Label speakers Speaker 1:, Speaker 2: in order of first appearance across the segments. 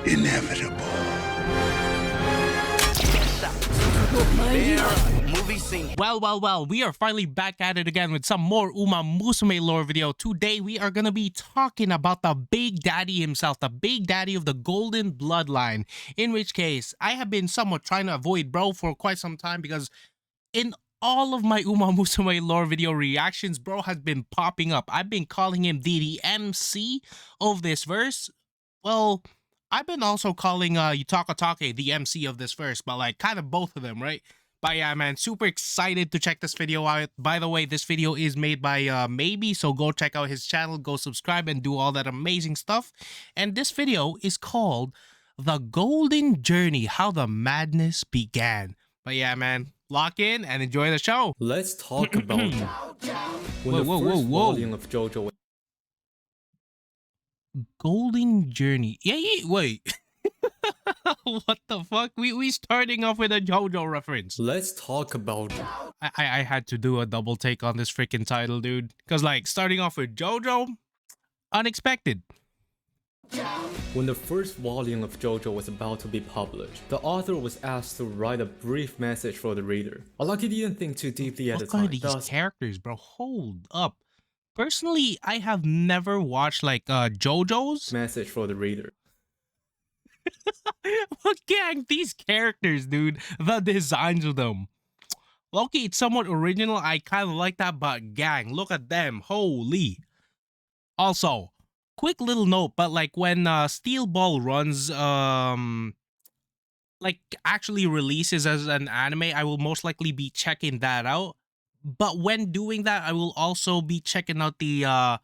Speaker 1: inevitable.
Speaker 2: Well, we are finally back at it again with some more Musume lore video. Today, we are gonna be talking about the Big Daddy himself, the Big Daddy of the Golden Bloodline. In which case, I have been somewhat trying to avoid bro for quite some time because in all of my Musume lore video reactions, bro has been popping up. I've been calling him the MC of this verse. Well, I've been also calling Yutaka Take the MC of this verse, but like kind of both of them, right? But yeah, man, super excited to check this video out. By the way, this video is made by Maybe, so go check out his channel, go subscribe, and do all that amazing stuff. And this video is called The Golden Journey, How the Madness Began. But yeah, man, lock in and enjoy the show.
Speaker 3: Let's talk about when the first volume of JoJo.
Speaker 2: Golden Journey. Yeah, wait. What the fuck? We starting off with a JoJo reference.
Speaker 3: Let's talk about
Speaker 2: I had to do a double take on this freaking title, dude. Because like starting off with JoJo, unexpected.
Speaker 3: When the first volume of JoJo was about to be published, the author was asked to write a brief message for the reader. Alaki didn't think too deeply at the time.
Speaker 2: Look at these characters, bro. Hold up. Personally, I have never watched like JoJo's
Speaker 3: message for the reader.
Speaker 2: But gang, these characters, dude, the designs of them. Loki, it's somewhat original. I kind of like that, but gang, look at them. Holy. Also, quick little note, but like when Steel Ball runs, like actually releases as an anime, I will most likely be checking that out. But when doing that, I will also be checking out the other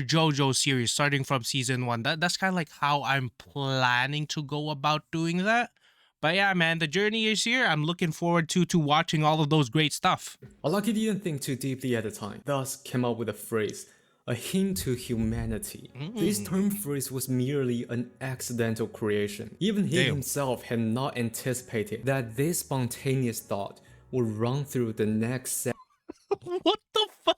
Speaker 2: JoJo series starting from season 1. That's kind of like how I'm planning to go about doing that. But yeah, man, the journey is here. I'm looking forward to watching all of those great stuff.
Speaker 3: Alaki didn't think too deeply at the time, thus came up with a phrase, a hint to humanity. This term phrase was merely an accidental creation. Even he himself had not anticipated that this spontaneous thought would run through the next
Speaker 2: What the fuck?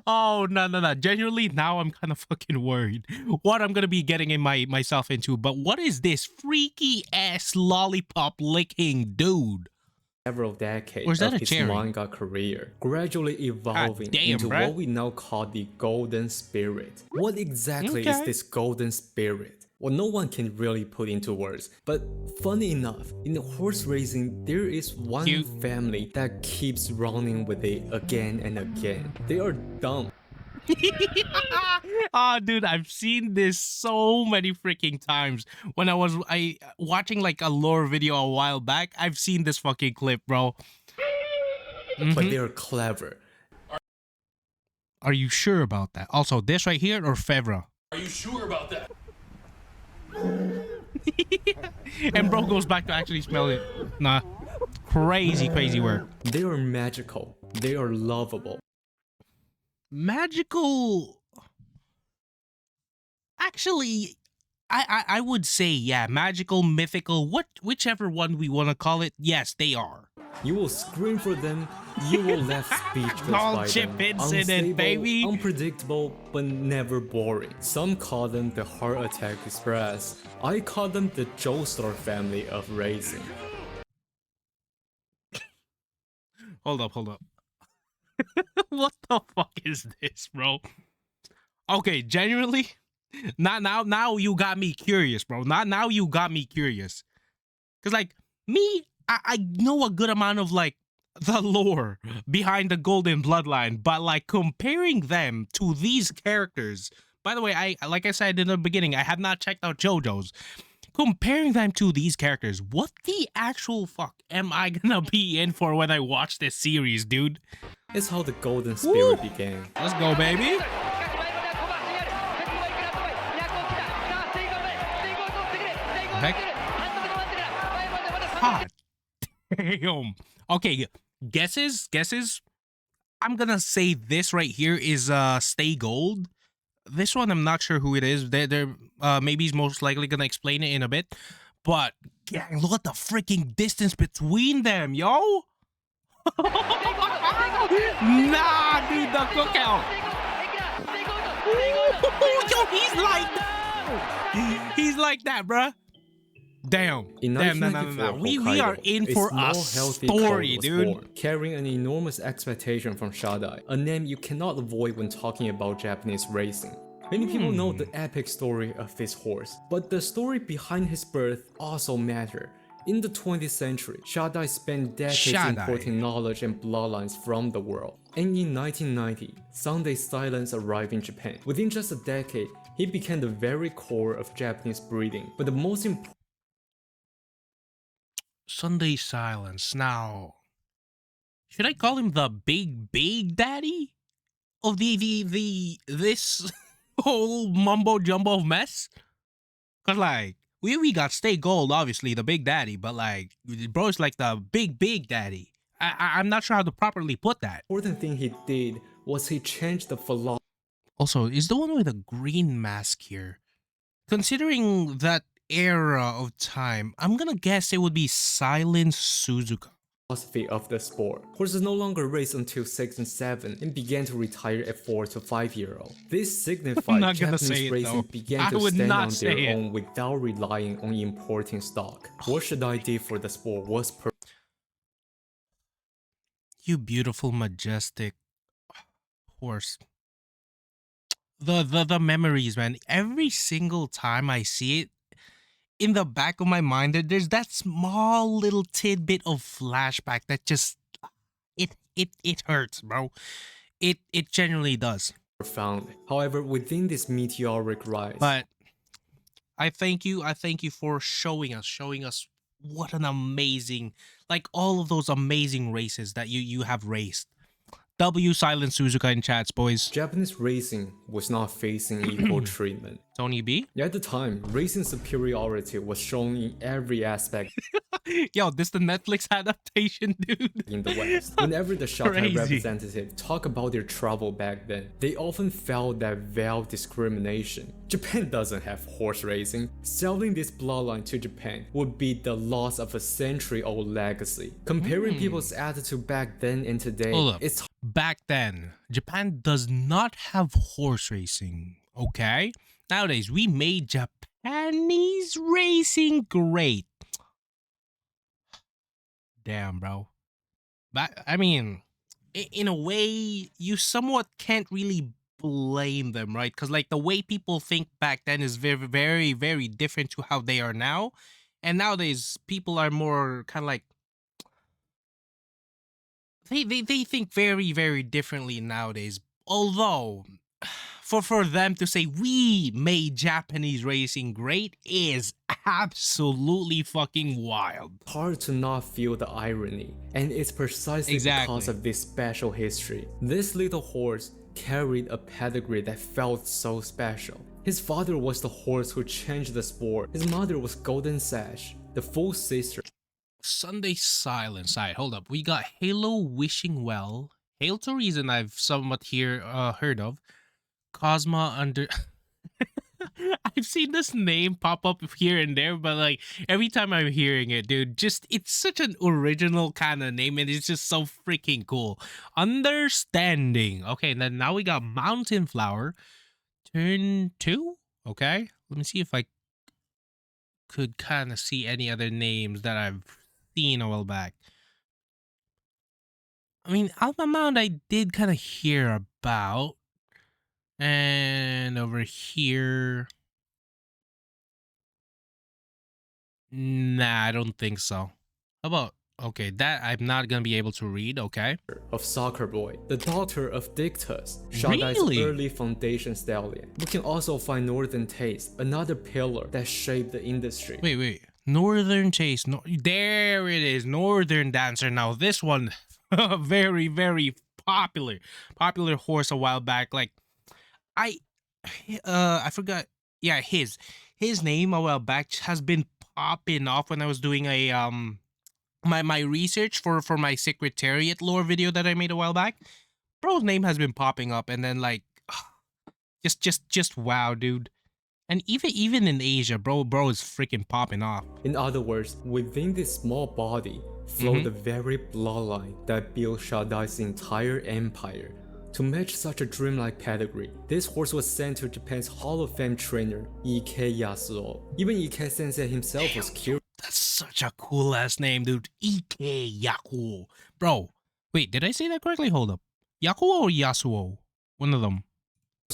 Speaker 2: Oh, no. Genuinely, now I'm kind of fucking worried what I'm gonna be getting in myself into. But what is this freaky ass lollipop licking dude?
Speaker 3: Several decades of his manga career, gradually evolving into what we now call the Golden Spirit. What exactly is this Golden Spirit? Well, no one can really put into words, but funny enough, in the horse racing, there is one family that keeps running with it again and again. They are dumb.
Speaker 2: Oh, dude, I've seen this so many freaking times. When I was watching like a lore video a while back, I've seen this fucking clip, bro.
Speaker 3: But they're clever.
Speaker 2: Are you sure about that? Also, this right here or Fevra?
Speaker 4: Are you sure about that?
Speaker 2: And bro goes back to actually smell it. Nah, crazy work.
Speaker 3: They are magical. They are lovable.
Speaker 2: Magical. Actually, I would say, yeah, magical, mythical, whichever one we want to call it. Yes, they are.
Speaker 3: You will scream for them. You will left speechless
Speaker 2: All
Speaker 3: by
Speaker 2: chip
Speaker 3: them.
Speaker 2: incident, baby.
Speaker 3: Unpredictable, but never boring. Some call them the Heart Attack Express. I call them the Joestar family of racing.
Speaker 2: Hold up. What the fuck is this, bro? Okay, genuinely, now you got me curious, bro. Now you got me curious. Cause like me, I know a good amount of like the lore behind the Golden Bloodline, but like comparing them to these characters. By the way, like I said in the beginning, I have not checked out JoJo's. Comparing them to these characters, what the actual fuck am I gonna be in for when I watch this series, dude?
Speaker 3: It's how the Golden Spirit began.
Speaker 2: Let's go, baby. Heck? Hot damn. Okay, guesses. I'm gonna say this right here is Stay Gold. This one I'm not sure who it is. They're maybe he's most likely gonna explain it in a bit. But yeah, look at the freaking distance between them, yo. Nah, dude, the cookout. Yo, he's like He's like that, bruh. Damn.
Speaker 3: In
Speaker 2: Damn, no. We are in for a story, dude.
Speaker 3: Born, carrying an enormous expectation from Shadai, a name you cannot avoid when talking about Japanese racing. Many people know the epic story of this horse, but the story behind his birth also matters. In the 20th century, Shadai spent decades importing knowledge and bloodlines from the world. And in 1990, Sunday Silence arrived in Japan. Within just a decade, he became the very core of Japanese breeding. But the most important
Speaker 2: Sunday Silence. Now, should I call him the big daddy of this whole mumbo jumbo of mess? Cause like we got Stay Gold, obviously the big daddy, but like bro's like the big daddy. I'm not sure how to properly put that.
Speaker 3: The important thing he did was he changed the philosophy.
Speaker 2: Also, is the one with a green mask here? Considering that era of time, I'm gonna guess it would be Silent Suzuka.
Speaker 3: Of the sport. Horses no longer race until 6 and 7 and began to retire at 4 to 5-year-old. This signified Japanese racing began to stand on their own without relying on importing stock. What Shadai did for the sport was
Speaker 2: You beautiful, majestic horse. The memories, man. Every single time I see it, in the back of my mind, there's that small little tidbit of flashback that just it hurts, bro. It genuinely does.
Speaker 3: Profound. However, within this meteoric rise.
Speaker 2: But I thank you for showing us what an amazing, like all of those amazing races that you have raced. W Silent Suzuka in chats, boys.
Speaker 3: Japanese racing was not facing equal treatment.
Speaker 2: Tony B?
Speaker 3: At the time, racing superiority was shown in every aspect.
Speaker 2: Yo, this the Netflix adaptation, dude.
Speaker 3: In the West. Whenever the Shadai representative talk about their travel back then, they often felt that veiled discrimination. Japan doesn't have horse racing. Selling this bloodline to Japan would be the loss of a century-old legacy. Comparing people's attitude back then and today, it's
Speaker 2: back then, Japan does not have horse racing, okay? Nowadays, we made Japanese racing great. Damn, bro. But, I mean, in a way, you somewhat can't really blame them, right? Because, like, the way people think back then is very, very different to how they are now. And nowadays, people are more kind of like, they think very, very differently nowadays. Although, for them to say we made Japanese racing great is absolutely fucking wild.
Speaker 3: Hard to not feel the irony, and it's precisely because of this special history. This little horse carried a pedigree that felt so special. His father was the horse who changed the sport. His mother was Golden Sash, the full sister.
Speaker 2: Sunday Silence. Alright, hold up. We got Halo Wishing Well. Hail to Reason I've somewhat heard of. Cosma under... I've seen this name pop up here and there, but like every time I'm hearing it, dude, just it's such an original kind of name and it's just so freaking cool. Understanding. Okay, and then now we got Mountain Flower. Turn 2? Okay. Let me see if I could kind of see any other names that I've seen a while back. I mean, Alpha Mount I did kind of hear about. And over here... Nah, I don't think so. How about... Okay, that I'm not gonna be able to read, okay.
Speaker 3: Of Soccer Boy, the daughter of Dictus, Shadai's early foundation stallion. We can also find Northern Taste, another pillar that shaped the industry.
Speaker 2: Wait. Northern Taste, there it is, Northern Dancer. Now this one, very, very popular horse a while back. Like, I forgot. Yeah, his name a while back has been popping off when I was doing a my research for my Secretariat lore video that I made a while back. Bro's name has been popping up, and then like, just wow, dude. And even in Asia, bro is freaking popping off.
Speaker 3: In other words, within this small body flowed the very bloodline that built Shadai's entire empire. To match such a dreamlike pedigree, this horse was sent to Japan's Hall of Fame trainer, Ike Yasuo. Even Ike Sensei himself was curious.
Speaker 2: That's such a cool ass name, dude. Ike Yakuo. Bro, wait, did I say that correctly? Hold up. Yakuo or Yasuo? One of them.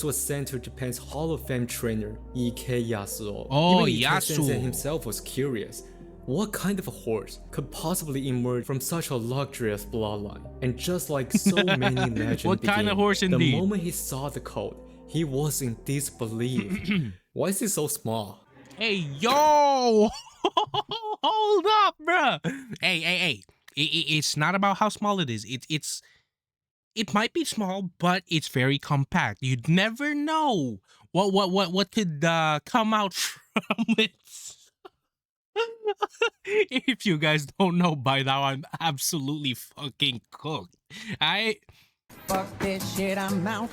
Speaker 3: Was sent to Japan's Hall of Fame trainer, Ike Yasuo.
Speaker 2: Oh,
Speaker 3: Even Ike
Speaker 2: Yasuo.
Speaker 3: Sensei himself was curious. What kind of a horse could possibly emerge from such a luxurious bloodline? And just like so many legends
Speaker 2: what kind of horse indeed?
Speaker 3: The moment he saw the coat, he was in disbelief. Why is it so small?
Speaker 2: Hey, yo! Hold up, bruh! Hey. It's not about how small it is. It might be small, but it's very compact. You'd never know what could come out from it. If you guys don't know by now, I'm absolutely fucking cooked. Fuck this shit, I'm out.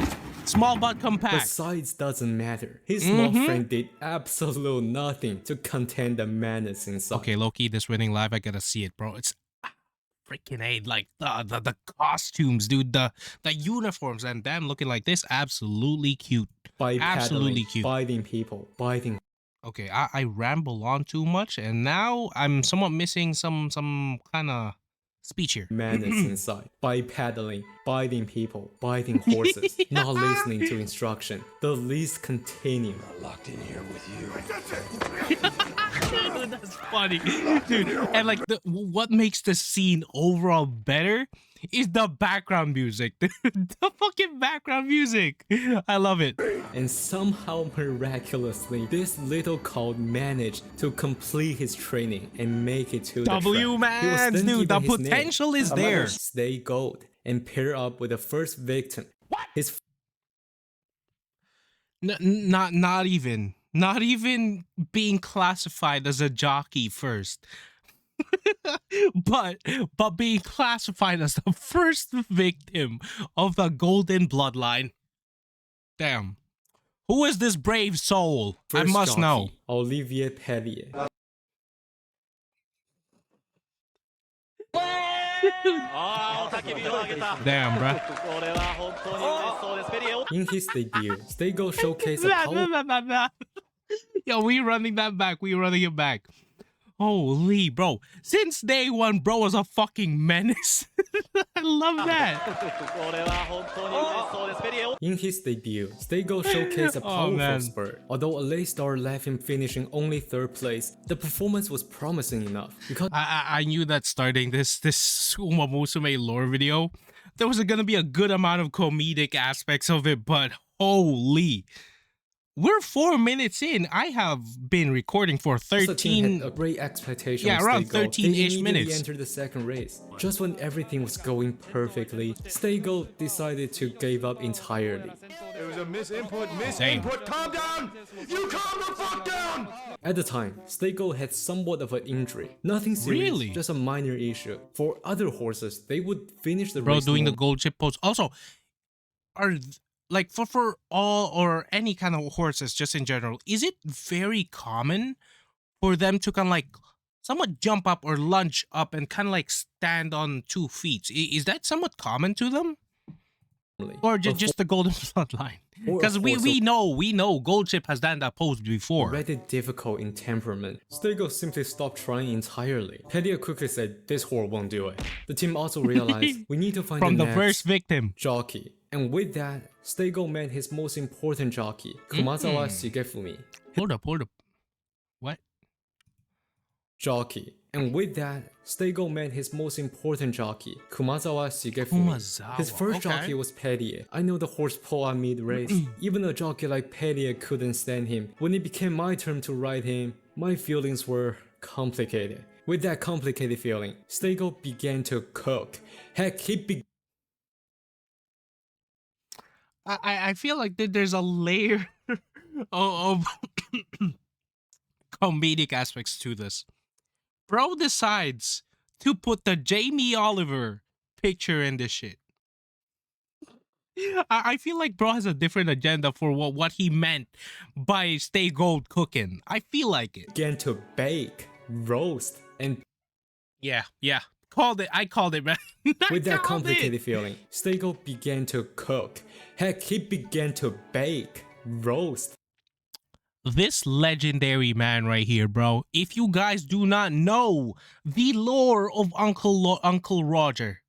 Speaker 2: Small but compact.
Speaker 3: The size doesn't matter. His small frame did absolute nothing to contain the menace inside.
Speaker 2: Okay, Loki, this winning live, I gotta see it, bro. It's freaking A, like the costumes, dude, the uniforms, and them looking like this, absolutely cute. Absolutely cute.
Speaker 3: Biting people, biting.
Speaker 2: Okay, I ramble on too much, and now I'm somewhat missing some kind of speech here.
Speaker 3: Menace inside. Bipedally, biting people, biting horses, not listening to instruction. The least continue.
Speaker 1: I'm locked in here with you.
Speaker 2: Dude, that's funny, dude. And like, what makes the scene overall better is the background music. The fucking background music. I love it.
Speaker 3: And somehow miraculously, this little colt managed to complete his training and make it to the
Speaker 2: man, dude, the potential is there.
Speaker 3: Stay gold and pair up with the first victim.
Speaker 2: What? His not even being classified as a jockey first. but being classified as the first victim of the golden bloodline. Damn. Who is this brave soul?
Speaker 3: First
Speaker 2: I must
Speaker 3: jockey,
Speaker 2: know.
Speaker 3: Olivier Pellier.
Speaker 2: Damn, bruh.
Speaker 3: In his debut, Stay Gold showcased a power.
Speaker 2: Yo, we running that back. We running it back. Holy, bro. Since day one, bro was a fucking menace. I love that.
Speaker 3: In his debut, Stay Gold showcased a powerful spurt. Although a late start left him finishing only 3rd place, the performance was promising enough. Because
Speaker 2: I knew that starting this Uma Musume lore video, there was gonna be a good amount of comedic aspects of it, but holy. We're 4 minutes in. I have been recording for 13.
Speaker 3: Had a great expectation.
Speaker 2: Yeah, around 13-ish minutes.
Speaker 3: They entered the second race. Just when everything was going perfectly, Stay Gold decided to give up entirely.
Speaker 1: There was a misinput. Calm down. You calm the fuck down.
Speaker 3: At the time, Stay Gold had somewhat of an injury. Nothing serious,
Speaker 2: really?
Speaker 3: Just a minor issue. For other horses, they would finish the
Speaker 2: race.
Speaker 3: Bro,
Speaker 2: doing the gold chip pose. Also, like for all or any kind of horses just in general, is it very common for them to kind of like somewhat jump up or lunge up and kind of like stand on 2 feet? Is that somewhat common to them? Or just the golden bloodline? Because we know Gold Chip has done that pose before.
Speaker 3: Already difficult in temperament, Stay Gold simply stopped trying entirely. Pellier quickly said, this horse won't do it. The team also realized we need to find
Speaker 2: from the
Speaker 3: next
Speaker 2: first victim
Speaker 3: jockey. And with that, Stay Gold met his most important jockey, Kumazawa Shigefumi.
Speaker 2: Hold up. What?
Speaker 3: Jockey. And with that, Stay Gold met his most important jockey, Kumazawa Shigefumi. His first jockey was Pellier. I know the horse pulled out mid-race. Even a jockey like Pellier couldn't stand him. When it became my turn to ride him, my feelings were complicated. With that complicated feeling, Stay Gold began to cook. Heck,
Speaker 2: I feel like there's a layer of comedic aspects to this. Bro decides to put the Jamie Oliver picture in this shit. I feel like bro has a different agenda for what he meant by Stay Gold cooking. I feel like it.
Speaker 3: Began to bake, roast, and
Speaker 2: yeah, called it. I called it, man.
Speaker 3: With that complicated feeling, Stego began to cook. Heck, he began to bake, roast.
Speaker 2: This legendary man right here, bro. If you guys do not know the lore of Uncle Roger,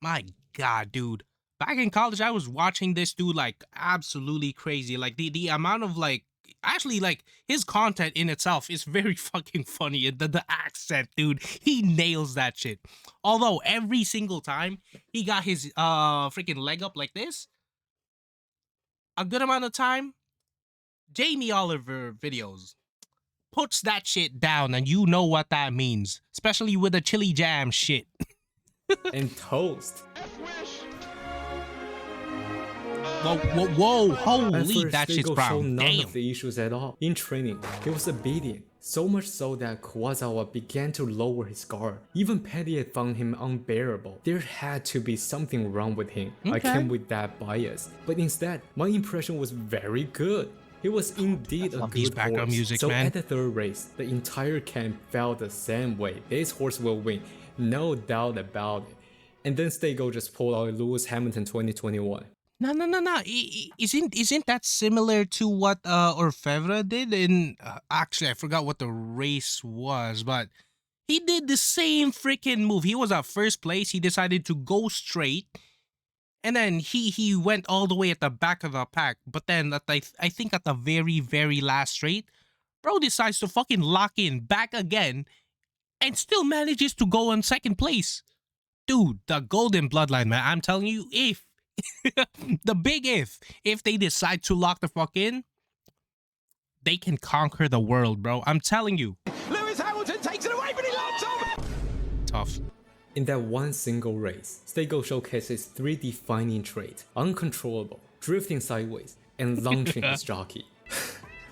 Speaker 2: my God, dude. Back in college, I was watching this dude like absolutely crazy. Like the amount of like, actually like his content in itself is very fucking funny. The accent, dude, he nails that shit. Although every single time he got his freaking leg up like this, a good amount of time, Jamie Oliver videos puts that shit down, and you know what that means, especially with the chili jam shit.
Speaker 3: And toast.
Speaker 2: Whoa, holy, that shit's brown.
Speaker 3: None of the issues at all. In training, he was obedient. So much so that Kuwazawa began to lower his guard. Even Petty had found him unbearable. There had to be something wrong with him. Okay. I came with that bias. But instead, my impression was very good. He was indeed a good horse.
Speaker 2: Music,
Speaker 3: so
Speaker 2: man.
Speaker 3: At the third race, the entire camp felt the same way. This horse will win, no doubt about it. And then Stego just pulled out Lewis Hamilton 2021.
Speaker 2: No. Isn't that similar to what Orfevre did in? Actually, I forgot what the race was, but he did the same freaking move. He was at first place. He decided to go straight. And then he went all the way at the back of the pack. But then I think at the very, very last straight, bro decides to fucking lock in back again and still manages to go in second place. Dude, the golden bloodline, man. I'm telling you, if the big if they decide to lock the fuck in, they can conquer the world, bro. I'm telling you.
Speaker 1: Lewis Hamilton takes it away, but he locks on.
Speaker 2: Tough.
Speaker 3: In that one single race, Stego showcases three defining traits: uncontrollable, drifting sideways, and launching his jockey.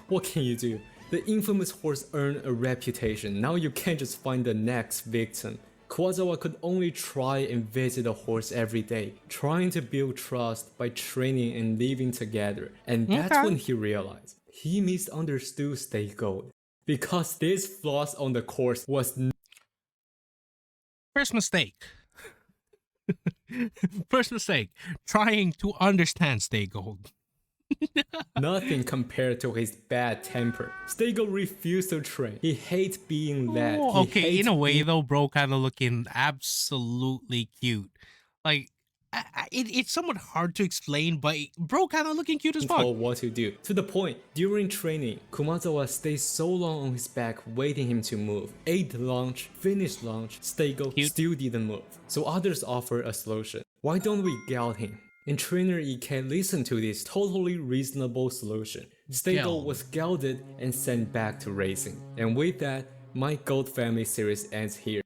Speaker 3: What can you do? The infamous horse earned a reputation. Now you can't just find the next victim. Kuwazawa could only try and visit the horse every day, trying to build trust by training and living together. And that's when he realized he misunderstood Stego, because this flaws on the course was
Speaker 2: First mistake. First mistake. Trying to understand Stego.
Speaker 3: nothing compared to his bad temper. Stego refused to train. He hates being led.
Speaker 2: Okay, in a way though, bro kind of looking absolutely cute. Like, it's somewhat hard to explain, but bro kind of looking cute as fuck.
Speaker 3: What to do. To the point, during training, Kumazawa stayed so long on his back waiting him to move. Ate lunch, finished lunch, Stego still didn't move. So others offered a solution. Why don't we geld him? And trainer Ike listened to this totally reasonable solution. Stego was gelded and sent back to racing. And with that, my Gold Family series ends here.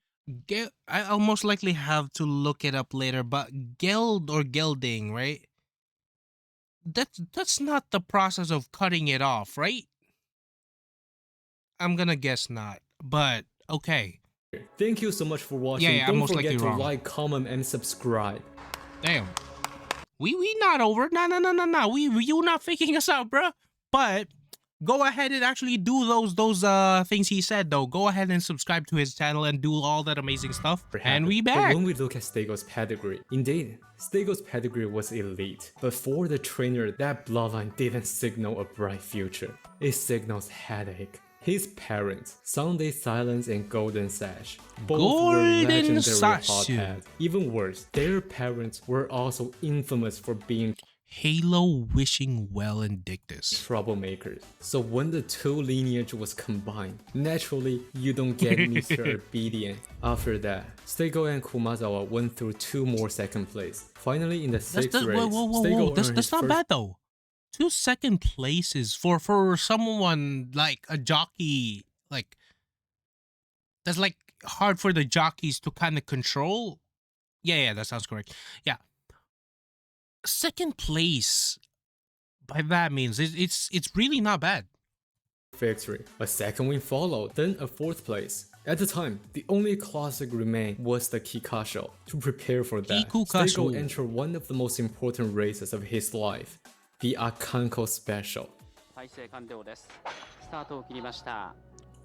Speaker 2: I'll most likely have to look it up later, but geld or gelding, right? That's not the process of cutting it off, right? I'm gonna guess not, but okay.
Speaker 3: Thank you so much for watching.
Speaker 2: Yeah,
Speaker 3: Don't forget to like, comment, and subscribe.
Speaker 2: Damn. We not over. No. You not faking us out, bruh. But go ahead and actually do those things he said though. Go ahead and subscribe to his channel and do all that amazing stuff. And we back.
Speaker 3: But when we look at Stego's pedigree, indeed, Stego's pedigree was elite. But for the trainer, that bloodline didn't signal a bright future. It signals headache. His parents, Sunday Silence and Golden Sash, both were legendary hotheads. Even worse, their parents were also infamous for being
Speaker 2: Halo wishing well Indictus
Speaker 3: troublemakers. So when the two lineage was combined, naturally you don't get Mr. Obedient. After that, Stego and Kumazawa went through 2 more second place. Finally in the 6th race,
Speaker 2: whoa. That's not bad though. 2 second places for someone like a jockey, like that's like hard for the jockeys to kind of control. Yeah, that sounds correct. Yeah, second place by that means it's really not bad.
Speaker 3: Victory. A second win followed, then a 4th place. At the time, the only classic remained was the Kikasho. To prepare for that, Stego entered one of the most important races of his life, the Akanko Special.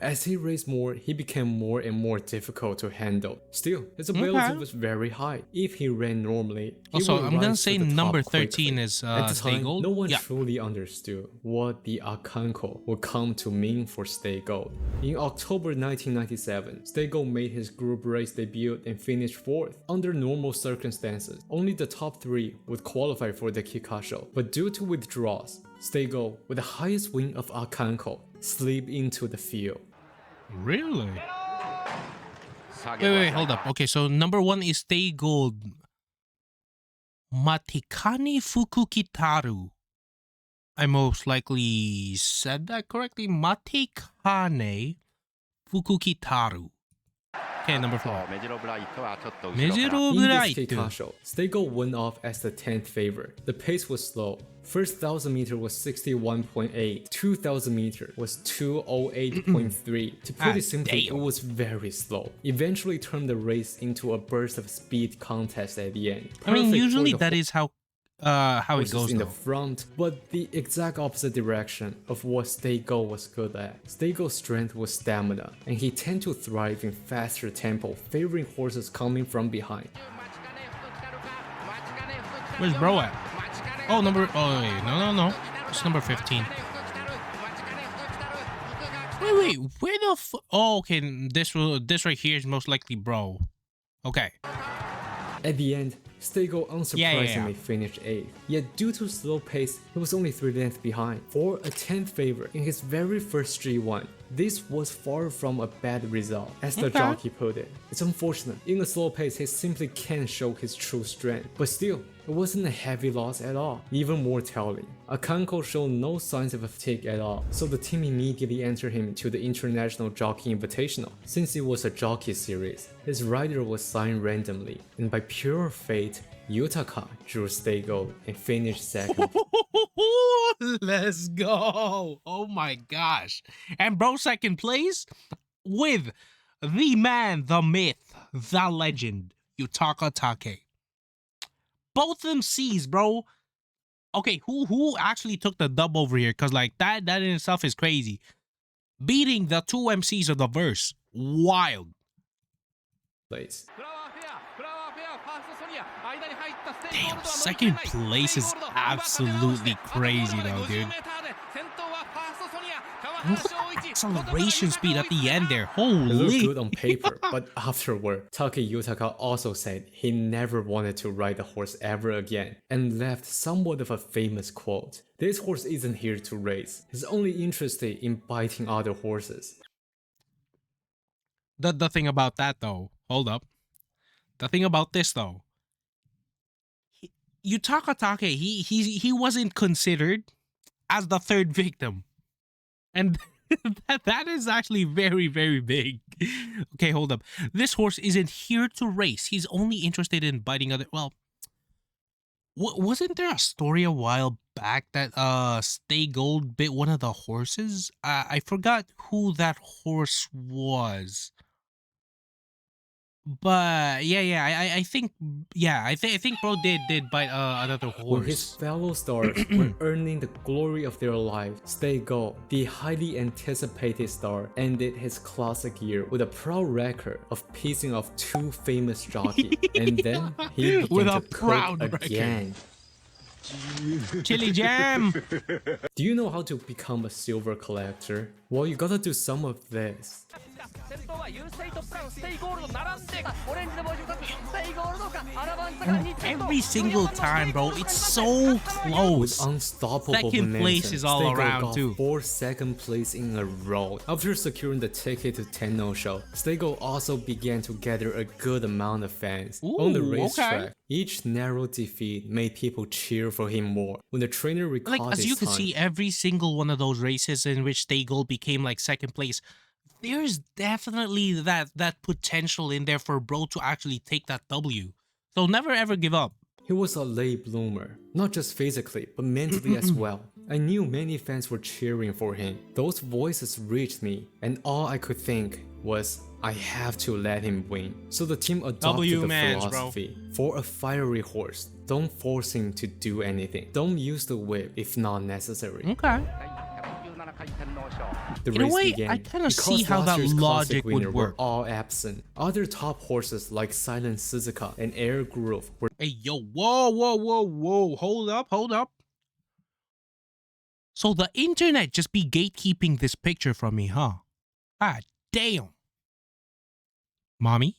Speaker 3: As he raced more, he became more and more difficult to handle. Still, his ability was very high. If he ran normally,
Speaker 2: also, I'm gonna say number 13
Speaker 3: quickly.
Speaker 2: is
Speaker 3: At the
Speaker 2: Stay
Speaker 3: time,
Speaker 2: Gold.
Speaker 3: no one truly understood what the akanko would come to mean for Stay Gold. In October 1997, Stay Gold made his group race debut and finished 4th. Under normal circumstances, only the top 3 would qualify for the Kikasho, but due to withdrawals, Stay Gold, with the highest win of akanko, slipped into the field.
Speaker 2: Really? Wait, hold up. Okay, so number 1 is Stay Gold. Matikani Fukukitaru. I most likely said that correctly. Matikane Fukukitaru. Okay, number 4. Mejiro
Speaker 3: In
Speaker 2: Bright.
Speaker 3: this Kikasho, Stay Gold went off as the 10th favorite. The pace was slow. First 1000 meter was 61.8, 2000 meter was 208.3. To put it simply, it was very slow. Eventually turned the race into a burst of speed contest at the end.
Speaker 2: I mean, usually that is how it goes
Speaker 3: in the front, but the exact opposite direction of what Stay Gold was good at. Stay Gold's strength was stamina, and he tended to thrive in faster tempo, favoring horses coming from behind.
Speaker 2: Where's bro at? Oh, no, it's number 15. Wait, where the oh, okay, this right here is most likely bro. Okay.
Speaker 3: At the end, Stay Gold unsurprisingly finished 8th, yet due to slow pace, he was only 3 lengths behind. For a 10th favorite in his very first G1, this was far from a bad result, as the jockey put it. It's unfortunate, in a slow pace he simply can't show his true strength, but still, it wasn't a heavy loss at all. Even more telling, akanko showed no signs of fatigue at all, so the team immediately entered him to the International Jockey Invitational. Since it was a jockey series, his rider was signed randomly, and by pure fate, Yutaka drew Stay Gold and finished 2nd.
Speaker 2: Let's go! Oh my gosh. And bro, 2nd place with the man, the myth, the legend, Yutaka Take. Both MCs, bro. Okay, who actually took the dub over here? Because like that in itself is crazy. Beating the 2 MCs of the verse. Wild.
Speaker 3: Place.
Speaker 2: Damn, 2nd place is absolutely crazy though, dude. Look at the acceleration speed at the end there. Holy.
Speaker 3: It looked good on paper, but afterward, Take Yutaka also said he never wanted to ride the horse ever again, and left somewhat of a famous quote. This horse isn't here to race. He's only interested in biting other horses.
Speaker 2: The thing about that though, hold up. The thing about this though, Yutaka Take, he wasn't considered as the 3rd victim. And that is actually very, very big. Okay, hold up. This horse isn't here to race. He's only interested in biting other... Well, wasn't there a story a while back that Stay Gold bit one of the horses? I forgot who that horse was. But I think bro did bite another horse.
Speaker 3: When his fellow stars were earning the glory of their lives, Stay Gold, the highly anticipated star, ended his classic year with a proud record of pissing off 2 famous jockeys, and then he began
Speaker 2: with
Speaker 3: to
Speaker 2: a proud
Speaker 3: cook again.
Speaker 2: Chili jam.
Speaker 3: Do you know how to become a silver collector? Well, you gotta do some of this.
Speaker 2: Every single time, bro, it's so close.
Speaker 3: With unstoppable
Speaker 2: 2nd place is all around too.
Speaker 3: 2nd place in a row. After securing the ticket to Tenno Show, Stay Gold also began to gather a good amount of fans. On the racetrack, each narrow defeat made people cheer for him more. When the trainer recalled
Speaker 2: like, as you can see, every single one of those races in which Stay Gold became like 2nd place, there's definitely that potential in there for bro to actually take that W. So never ever give up.
Speaker 3: He was a late bloomer, not just physically, but mentally as well. I knew many fans were cheering for him. Those voices reached me, and all I could think was, I have to let him win. So the team adopted the philosophy. Bro. For a fiery horse, don't force him to do anything. Don't use the whip if not necessary.
Speaker 2: Okay.
Speaker 3: The
Speaker 2: In a
Speaker 3: race
Speaker 2: way,
Speaker 3: began
Speaker 2: I kind of
Speaker 3: because
Speaker 2: see how
Speaker 3: last
Speaker 2: that
Speaker 3: year's
Speaker 2: logic
Speaker 3: classic winner
Speaker 2: would
Speaker 3: were
Speaker 2: work.
Speaker 3: all absent. Other top horses like Silent Suzuka and Air Groove were
Speaker 2: Hey, yo, whoa. Hold up. So the internet just be gatekeeping this picture from me, huh? God damn. Mommy?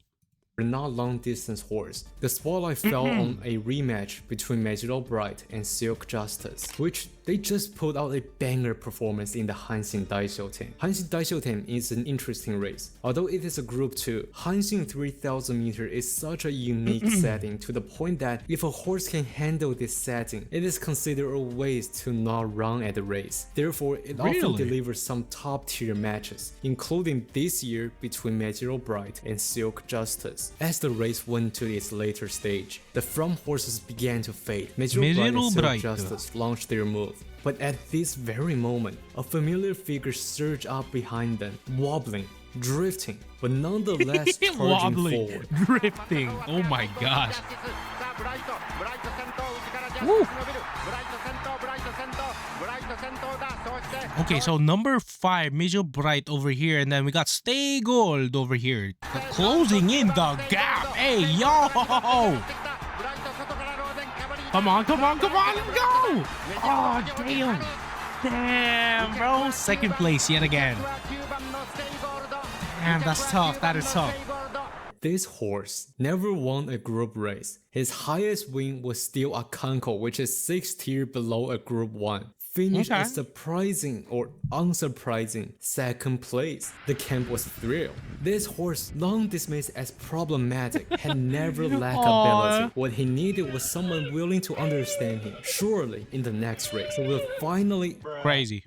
Speaker 3: not long-distance horse. The spotlight fell on a rematch between Magical Bright and Silk Justice, which they just put out a banger performance in the Hanshin Daishoten. Hanshin Daishoten is an interesting race. Although it is a Group 2, Hanshin 3000 meter is such a unique setting to the point that if a horse can handle this setting, it is considered a waste to not run at the race. Therefore, it often delivers some top-tier matches, including this year between Magical Bright and Silk Justice. As the race went to its later stage, the front horses began to fade. Magical Bright and Silk Justice launched their move. But at this very moment, a familiar figure surged up behind them, wobbling, drifting, but nonetheless charging forward.
Speaker 2: Drifting, oh my gosh. Woo. Okay, so number 5, Major Bright over here, and then we got Stay Gold over here, closing in the gap. Hey, yo! Come on, let's go! Oh, damn, bro. Second place yet again. Damn, that's tough. That is tough.
Speaker 3: This horse never won a group race. His highest win was still akanko, which is 6 tier below a group 1. Finished a surprising or unsurprising 2nd place. The camp was thrilled. This horse, long dismissed as problematic, had never lacked ability. What he needed was someone willing to understand him. Surely, in the next race, he will finally...
Speaker 2: Crazy.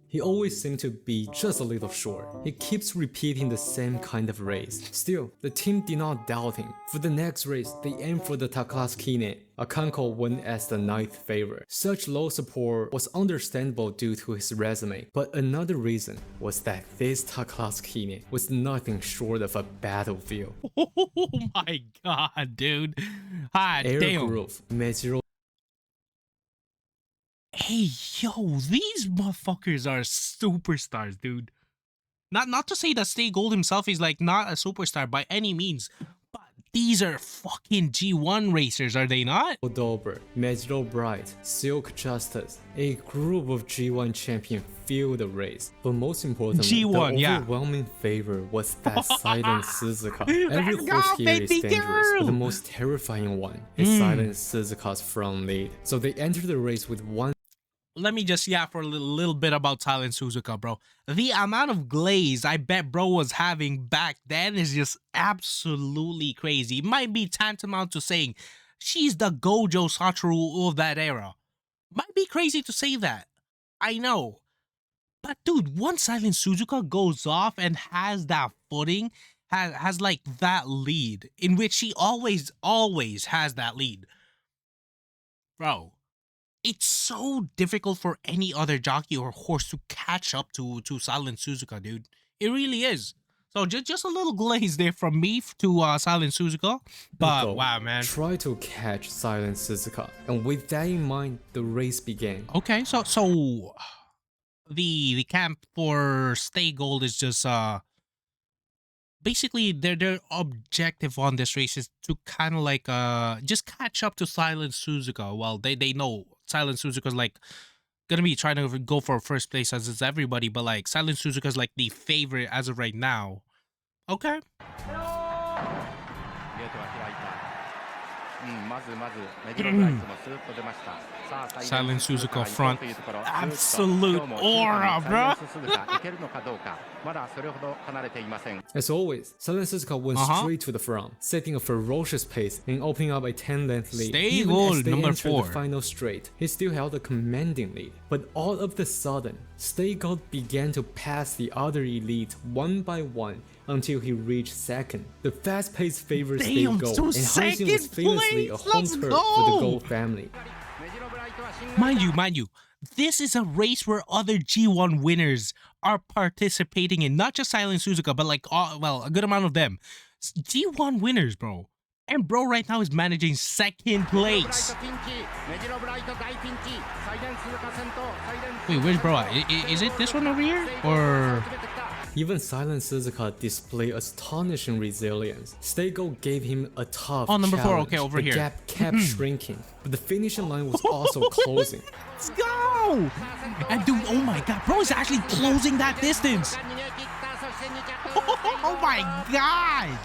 Speaker 3: He always seemed to be just a little short. He keeps repeating the same kind of race. Still, the team did not doubt him. For the next race, they aimed for the Taklas Kine. Akanko went as the 9th favorite. Such low support was understandable due to his resume, but another reason was that this Taklas Kine was nothing short of a battlefield.
Speaker 2: Oh my god, dude. Hot
Speaker 3: Air
Speaker 2: damn.
Speaker 3: Groove, Mejiro.
Speaker 2: Hey, yo, these motherfuckers are superstars, dude. Not to say that Stay Gold himself is like not a superstar by any means, but these are fucking G1 racers, are they not?
Speaker 3: Dober, Magical Bright, Silk Justice, a group of G1 champions filled the race. But most importantly,
Speaker 2: G1,
Speaker 3: the overwhelming favor was that Silent Suzuka. Every horse here is dangerous, but the most terrifying one is Silent Suzuka's front lead. So they entered the race with one.
Speaker 2: Let me just for a little bit about Silent Suzuka, bro. The amount of glaze I bet bro was having back then is just absolutely crazy. It might be tantamount to saying she's the Gojo Satoru of that era. Might be crazy to say that. I know. But dude, once Silent Suzuka goes off and has that footing, has like that lead, in which she always has that lead. Bro. It's so difficult for any other jockey or horse to catch up to Silent Suzuka, dude. It really is. So just a little glaze there from me to Silent Suzuka. But wow, man.
Speaker 3: Try to catch Silent Suzuka. And with that in mind, the race began.
Speaker 2: Okay, so the camp for Stay Gold is just basically their objective on this race is to kind of like just catch up to Silent Suzuka. Well, they know Silent Suzuka's like gonna be trying to go for first place as is everybody, but like Silent Suzuka's like the favorite as of right now. Okay. Silent Suzuka front. Absolute aura, bro.
Speaker 3: As always, Silent Suzuka went straight to the front, setting a ferocious pace and opening up a 10-length lead.
Speaker 2: Stay Gold, number 4.
Speaker 3: The final straight, he still held a commanding lead. But all of the sudden, Stay Gold began to pass the other elite one by one until he reached 2nd. The fast-paced favors Stay Gold, and Hanshin was famously a home turf for the Gold family.
Speaker 2: Mind you, this is a race where other G1 winners are participating in, not just Silent Suzuka, but like, well, a good amount of them. G1 winners, bro. And bro right now is managing 2nd place. Wait, where's bro at? Is it this one over here? Or...
Speaker 3: Even Silent Suzuka displayed astonishing resilience. Stay Gold gave him a tough
Speaker 2: number
Speaker 3: challenge.
Speaker 2: 4, okay, over
Speaker 3: the
Speaker 2: here.
Speaker 3: The gap kept shrinking, but the finishing line was also closing.
Speaker 2: Let's go! And dude, oh my god, bro is actually closing that distance. Oh my god!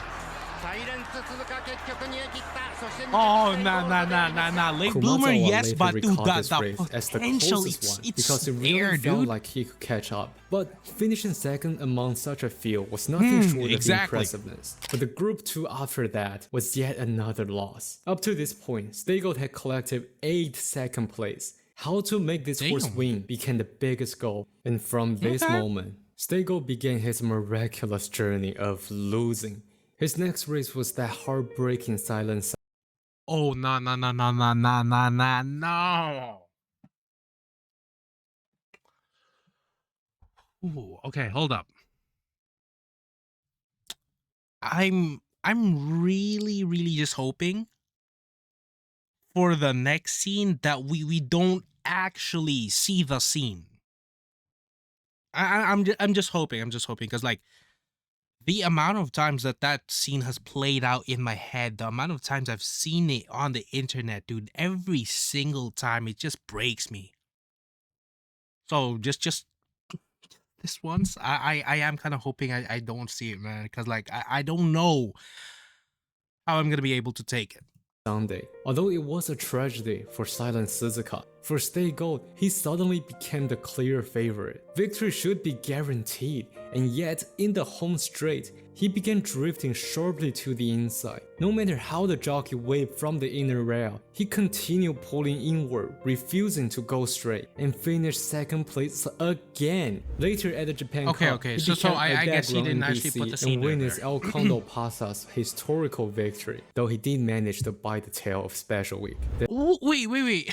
Speaker 2: Oh, nah. Late bloomer, yes, but dude, the potential, it's
Speaker 3: because it really felt like he could catch up. But finishing second among such a field was nothing short of impressiveness. But the group 2 after that was yet another loss. Up to this point, Stay Gold had collected 8 second place. How to make this horse win became the biggest goal, and from this moment, Stay Gold began his miraculous journey of losing. His next race was that heartbreaking silence.
Speaker 2: Oh, no. Ooh, okay, hold up. I'm really just hoping for the next scene that we don't actually see the scene. I'm just hoping because like the amount of times that scene has played out in my head, the amount of times I've seen it on the internet, dude, every single time it just breaks me. So just this once, I am kind of hoping I don't see it, man, because like I don't know how I'm gonna be able to take it.
Speaker 3: Sunday. Although it was a tragedy for Silent Suzuka, for Stay Gold, he suddenly became the clear favorite. Victory should be guaranteed, and yet in the home straight, he began drifting sharply to the inside. No matter how the jockey waved from the inner rail, he continued pulling inward, refusing to go straight, and finished second place again. Later at the Japan Cup,
Speaker 2: so I guess he didn't actually put the scene
Speaker 3: and witnessed El Condo Pasa's historical victory, though he did manage to bite the tail of Special Week.
Speaker 2: Wait.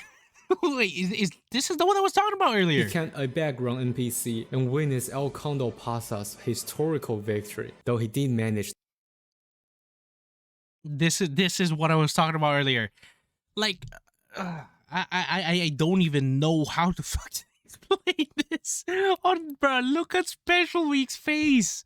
Speaker 2: Wait, is this the one I was talking about earlier?
Speaker 3: He can a background NPC and witnessed El Condo Pasa's historical victory, though he did manage.
Speaker 2: This is what I was talking about earlier. Like, I don't even know how to fucking explain this. Oh, bro, look at Special Week's face.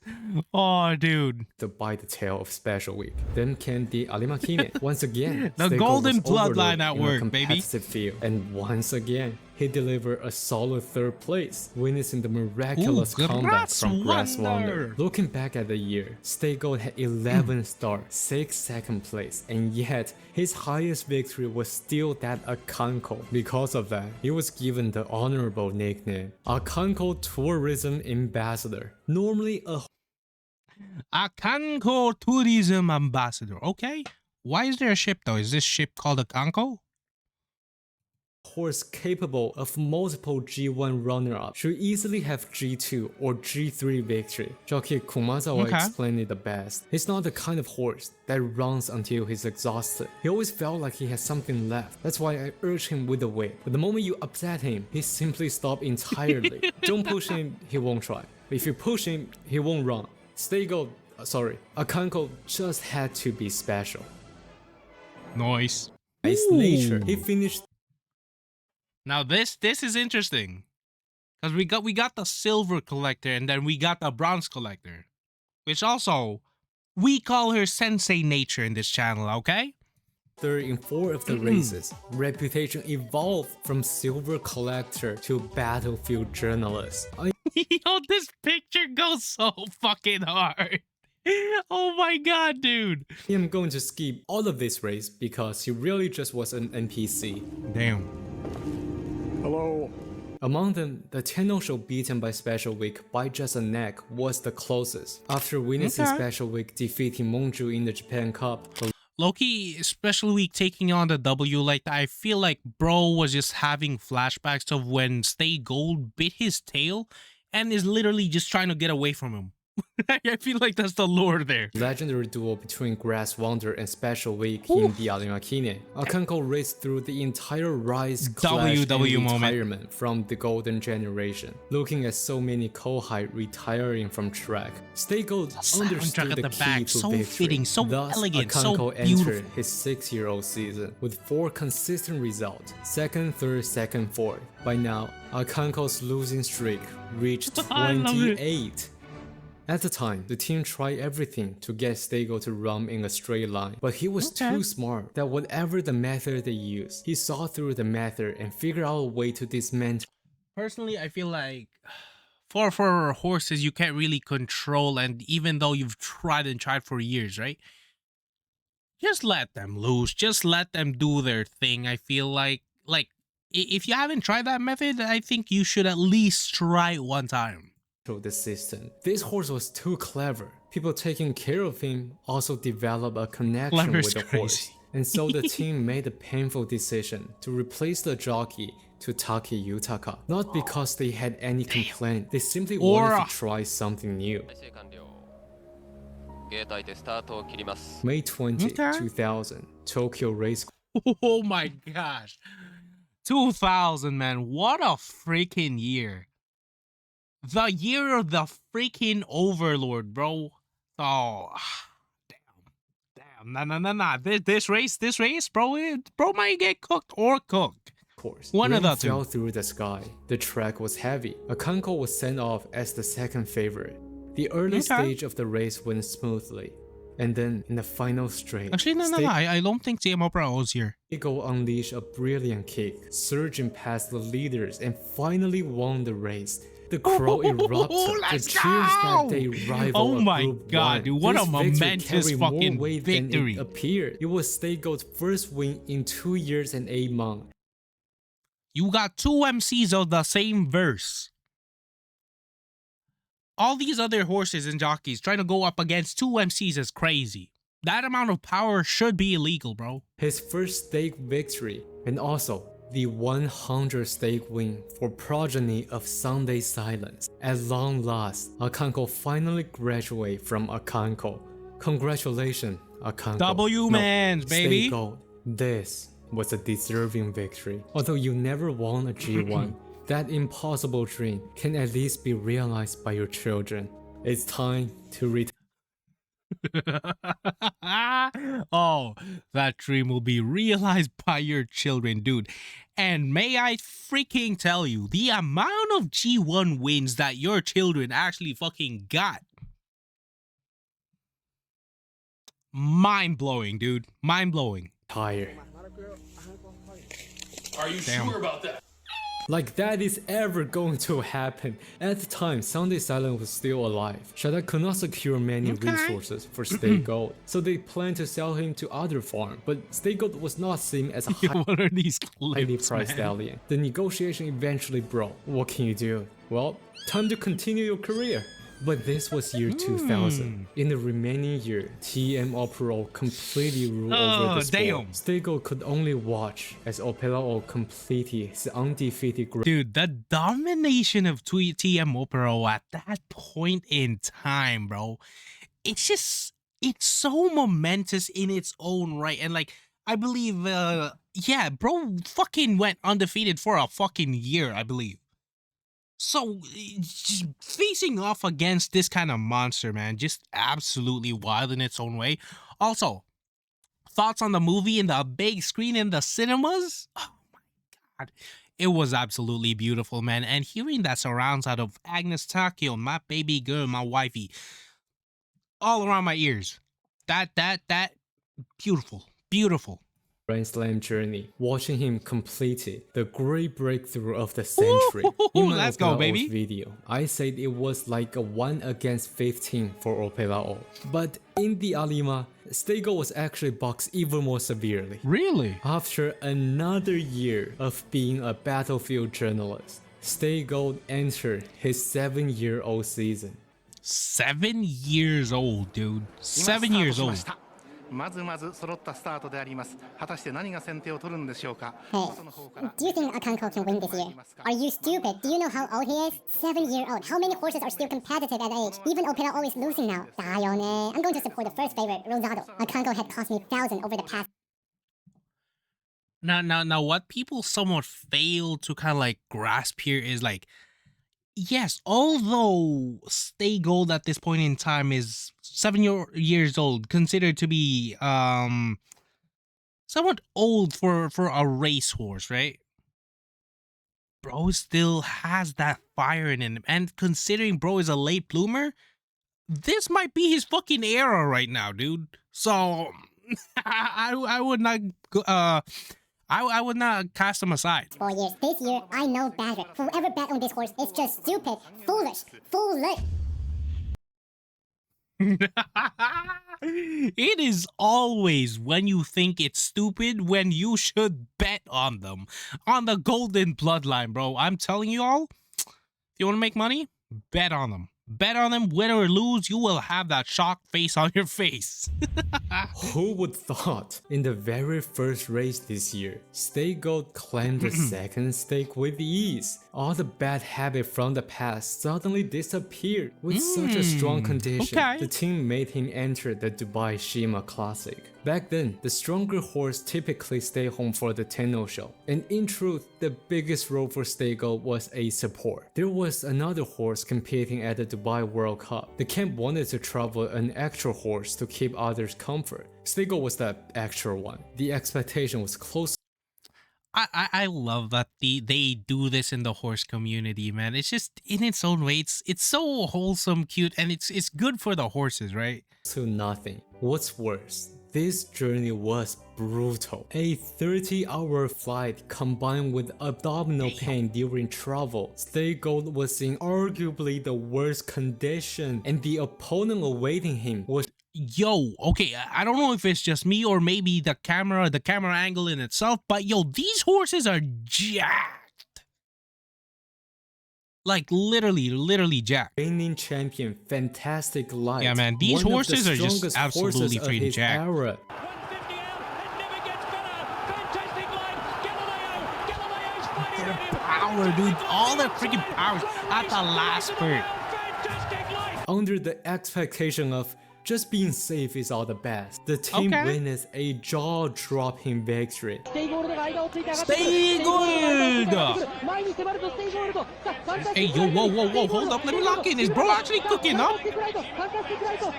Speaker 2: Oh, dude.
Speaker 3: To bite the tail of Special Week. Then came the Alimakine. Once again,
Speaker 2: the golden bloodline at work, baby.
Speaker 3: Field. And once again, he delivered a solid third place, witnessing the miraculous comeback from Grass Wonder. Looking back at the year, Stay Gold had 11 stars, 6 second place, and yet his highest victory was still that akanko. Because of that, he was given the honorable nickname Akanko Tourism Ambassador. Normally a
Speaker 2: Akanko Tourism Ambassador. Okay, why is there a ship though? Is this ship called Akanko?
Speaker 3: Horse capable of multiple G1 runner-up should easily have G2 or G3 victory. Jockey Kumazawa explained it the best. He's not the kind of horse that runs until he's exhausted. He always felt like he has something left. That's why I urge him with the whip. But the moment you upset him, he simply stops entirely. Don't push him, he won't try. If you push him, he won't run. Stay Gold, Akanko just had to be special.
Speaker 2: Nice.
Speaker 3: His nature, he finished.
Speaker 2: Now this is interesting, because we got the silver collector and then we got the bronze collector, which also we call her Sensei Nature in this channel, okay?
Speaker 3: Third in 4 of the races, reputation evolved from silver collector to battlefield journalist.
Speaker 2: Yo, this picture goes so fucking hard. Oh my god, dude.
Speaker 3: I am going to skip all of this race because he really just was an NPC.
Speaker 2: Damn.
Speaker 1: Hello.
Speaker 3: Among them, the Tenno Show beaten by Special Week by just a neck was the closest. After witnessing Special Week defeating Monju in the Japan Cup,
Speaker 2: Loki, Special Week taking on the W, like I feel like bro was just having flashbacks of when Stay Gold bit his tail and is literally just trying to get away from him. I feel like that's the lore there.
Speaker 3: Legendary duel between Grass Wonder and Special Week in the Akanko. Akanko raced through the entire rise, clash, and retirement from the Golden Generation, looking at so many Kohai retiring from track. Stay Gold understood the key to
Speaker 2: so
Speaker 3: victory.
Speaker 2: Fitting, so
Speaker 3: Thus,
Speaker 2: elegant,
Speaker 3: Akanko
Speaker 2: so beautiful.
Speaker 3: entered his 6-year-old season with 4 consistent results: 2nd, 3rd, 2nd, 4th. By now, Akanko's losing streak reached 28. At the time, the team tried everything to get Stego to run in a straight line, but he was too smart that whatever the method they used, he saw through the method and figured out a way to dismantle.
Speaker 2: Personally, I feel like for horses you can't really control, and even though you've tried for years, right? Just let them loose. Just let them do their thing. I feel like if you haven't tried that method, I think you should at least try it one time.
Speaker 3: The system. This horse was too clever. People taking care of him also developed a connection with the horse. And so the team made a painful decision to replace the jockey to Taki Yutaka. Not because they had any complaint, they simply wanted to try something new. May 20, 2000, Tokyo Race.
Speaker 2: Oh my gosh. 2000, man. What a freaking year. The year of the freaking Overlord, bro. Oh, damn. Nah. This race, bro might get cooked or cooked.
Speaker 3: Course.
Speaker 2: One of the two.
Speaker 3: Fell through the sky. The track was heavy. Akanko was sent off as the 2nd favorite. The early stage of the race went smoothly. And then in the final straight,
Speaker 2: actually, no, I don't think TM Opera was here.
Speaker 3: Stego unleashed a brilliant kick, surging past the leaders and finally won the race. The crowd erupted. The cheers that day rivaled.
Speaker 2: Oh my god, dude, what a momentous fucking victory.
Speaker 3: It appeared. It was Stego's first win in 2 years and 8 months.
Speaker 2: You got 2 MCs of the same verse. All these other horses and jockeys trying to go up against 2 MCs is crazy. That amount of power should be illegal, bro.
Speaker 3: His first stake victory, and also the 100 stake win for progeny of Sunday Silence. At long last, Akanko finally graduated from Akanko. Congratulations, Akanko.
Speaker 2: W-mans, baby.
Speaker 3: Stego. This was a deserving victory. Although you never won a G1, that impossible dream can at least be realized by your children. It's time to retire.
Speaker 2: Oh, that dream will be realized by your children, dude. And may I freaking tell you, the amount of G1 wins that your children actually fucking got. Mind-blowing, dude. Mind-blowing.
Speaker 3: Tired.
Speaker 1: Are you sure about that?
Speaker 3: Like that is ever going to happen. At the time, Sunday Silence was still alive. Shada could not secure many resources for Stay Gold, so they planned to sell him to other farm. But Stay Gold was not seen as a
Speaker 2: what are these clips,
Speaker 3: highly priced stallion. The negotiation eventually broke. What can you do? Well, time to continue your career. But this was year 2000. In the remaining year, TM Opera completely ruled over the sport. Stego could only watch as Opera completed his undefeated growth.
Speaker 2: Dude, the domination of TM Opera at that point in time, bro. It's so momentous in its own right. And like, I believe, yeah, bro fucking went undefeated for a fucking year, I believe. So, just facing off against this kind of monster, man, just absolutely wild in its own way. Also, thoughts on the movie in the big screen in the cinemas? Oh my god. It was absolutely beautiful, man. And hearing that surrounds out of Agnes Takio, my baby girl, my wifey, all around my ears. That, beautiful.
Speaker 3: Grand Slam journey, watching him completed the great breakthrough of the century. In my
Speaker 2: let's go, baby.
Speaker 3: Video, I said it was like a 1 against 15 for Opera. But in the Alima, Stego was actually boxed even more severely.
Speaker 2: Really?
Speaker 3: After another year of being a battlefield journalist, Stego entered his 7-year-old season.
Speaker 2: 7 years old, dude. 7 years old.
Speaker 4: まずまず揃ったスタートであります。果たして何が先手を取るんでしょうか。
Speaker 5: Hey, do you think akanko can win this year? Are you stupid? Do you know how old he is? 7-year-old. How many horses are still competitive at that age? Even opera always losing now. Dayone. I'm going to support the first favorite, Rosado. Akanko had cost me thousands over the past.
Speaker 2: Now, what people somewhat fail to kind of like grasp here is like, yes, although Stay Gold at this point in time is 7 years old, considered to be somewhat old for a racehorse, right? Bro still has that fire in him, and considering bro is a late bloomer, this might be his fucking era right now, dude. So I would not I would not cast him aside.
Speaker 5: 4 years. This year, I know better. Whoever bet on this horse is just stupid, foolish.
Speaker 2: It is always when you think it's stupid when you should bet on them. On the golden bloodline, bro. I'm telling you all, if you want to make money, bet on them. Bet on them, win or lose, you will have that shocked face on your face.
Speaker 3: Who would thought in the very first race this year, Stay Gold claimed the second stake with ease. All the bad habits from the past suddenly disappeared. With such a strong condition, the team made him enter the Dubai Shima Classic. Back then, the stronger horse typically stayed home for the Tenno show, and in truth, the biggest role for Stay Gold was a support. There was another horse competing at the Dubai World Cup. The camp wanted to travel an extra horse to keep others comfort. Stay Gold was that extra one. The expectation was close.
Speaker 2: I love that they do this in the horse community, man. It's just in its own way, it's so wholesome, cute, and it's good for the horses, right?
Speaker 3: To nothing. What's worse, this journey was brutal. A 30-hour flight combined with abdominal pain during travel. Stay Gold was in arguably the worst condition, and the opponent awaiting him was...
Speaker 2: Yo, okay, I don't know if it's just me or maybe the camera angle in itself, but yo, these horses are jacked. Like literally jacked.
Speaker 3: Reigning champion, Fantastic Light.
Speaker 2: Yeah, man, these horses are just absolutely freaking jacked.
Speaker 6: Power,
Speaker 2: dude, all their freaking powers at the last spurt.
Speaker 3: Under the expectation of just being safe is all the best, the team witnessed a jaw-dropping victory.
Speaker 2: Stay Gold! Hey, yo, whoa, hold up, let me lock in. Is bro actually cooking up? Let's go,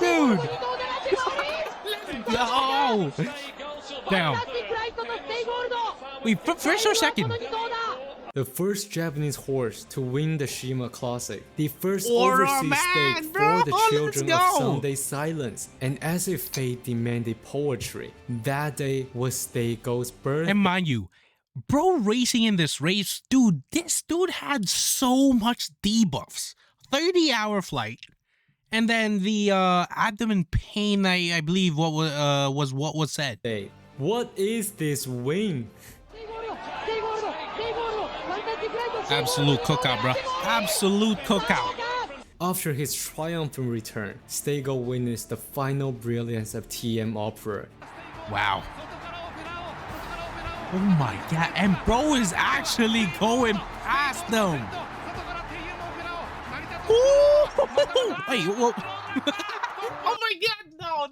Speaker 2: dude! Yo! Damn. Wait, first or second?
Speaker 3: The first Japanese horse to win the Shima Classic. The first overseas stake for the children of Sunday silence. And as if fate demanded poetry, that day was Stay Gold's birthday.
Speaker 2: And mind you, bro racing in this race, dude, this dude had so much debuffs. 30-hour flight. And then the abdomen pain, I believe what was said.
Speaker 3: Hey, what is this win?
Speaker 2: Absolute cookout, bro. Absolute cookout.
Speaker 3: After his triumphant return, Stay Gold witnessed the final brilliance of TM Opera.
Speaker 2: Wow. Oh my god, and bro is actually going past them. Ooh. Wait, whoa. Oh my god, no.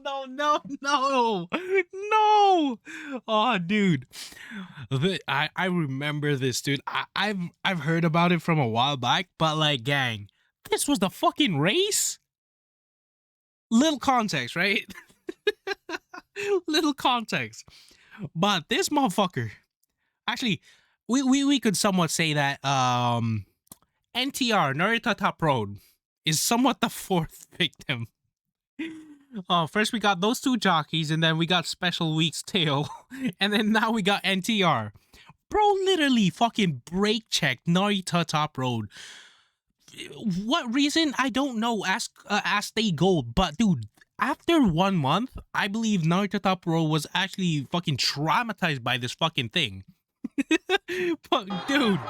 Speaker 2: Oh, dude. I remember this, dude. I've heard about it from a while back, but like, gang, this was the fucking race? Little context, right? Little context. But this motherfucker, actually, we could somewhat say that NTR, Narita Top Road, is somewhat the fourth victim. First we got those two jockeys, and then we got Special Week's tail, and then now we got NTR. Bro literally fucking brake checked Narita Top Road. What reason? I don't know. Ask Stay Gold. But dude, after 1 month, I believe Narita Top Road was actually fucking traumatized by this fucking thing. But dude.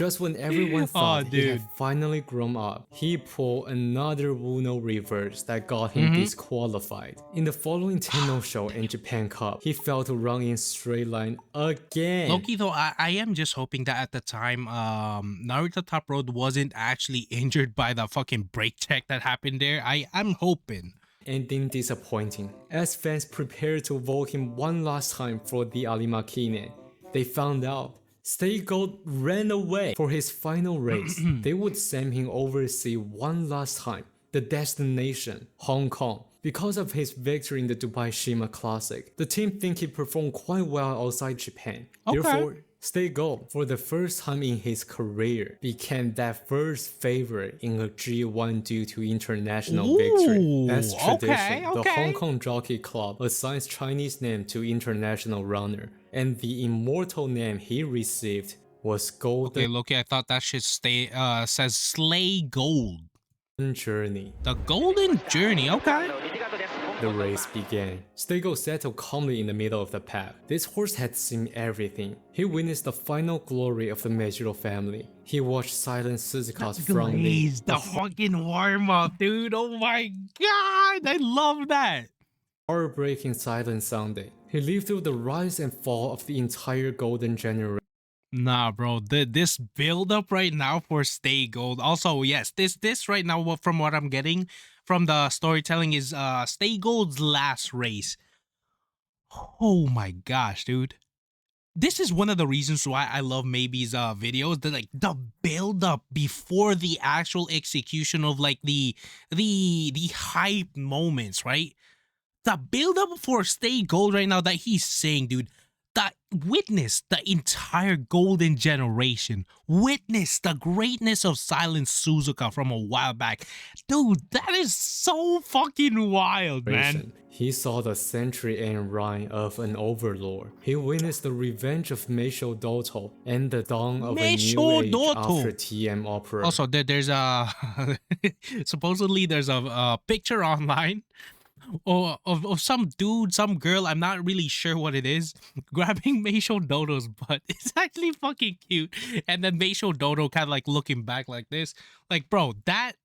Speaker 3: Just when everyone thought he had finally grown up, he pulled another Wuno reverse that got him disqualified. In the following Tenno show and Japan Cup, he failed to run in straight line again.
Speaker 2: Loki though, I am just hoping that at the time, Naruto Top Road wasn't actually injured by the fucking brake check that happened there. I'm hoping.
Speaker 3: Ending disappointing. As fans prepared to vote him one last time for the Arimakinen, they found out Stay Gold ran away for his final race. They would send him overseas one last time, the destination, Hong Kong. Because of his victory in the Dubai Shima Classic, the team think he performed quite well outside Japan. Therefore, Stay Gold, for the first time in his career, became that first favorite in a G1 due to international victory. As tradition, the Hong Kong Jockey Club assigns Chinese name to international runner, and the immortal name he received was Golden.
Speaker 2: Okay, Loki, I thought that shit says Slay Gold.
Speaker 3: Journey.
Speaker 2: The Golden Journey, okay.
Speaker 3: The race began. Stay Gold settled calmly in the middle of the pack. This horse had seen everything. He witnessed the final glory of the Meijiro family. He watched Silent Suzuka's front knee.
Speaker 2: The fucking warm-up, dude. Oh my god, I love that.
Speaker 3: Heartbreaking Silent Sunday. He lived through the rise and fall of the entire golden generation.
Speaker 2: Nah, bro, this build-up right now for Stay Gold. Also, yes, this right now, from what I'm getting from the storytelling, is Stay Gold's last race. Oh my gosh, dude. This is one of the reasons why I love Maybe's videos. The build-up before the actual execution of like the hype moments, right? The build-up for Stay Gold right now that he's saying, dude. That witness the entire golden generation, witness the greatness of Silent Suzuka from a while back. Dude, that is so fucking wild, man.
Speaker 3: He saw the century-end reign of an overlord. He witnessed the revenge of Meisho Doto and the dawn of a new age after TM Opera.
Speaker 2: Also, there's a supposedly there's a picture online of some dude, some girl, I'm not really sure what it is, grabbing Meisho Dodo's butt. It's actually fucking cute. And then Meisho Dodo kind of like looking back like this. Like, bro, that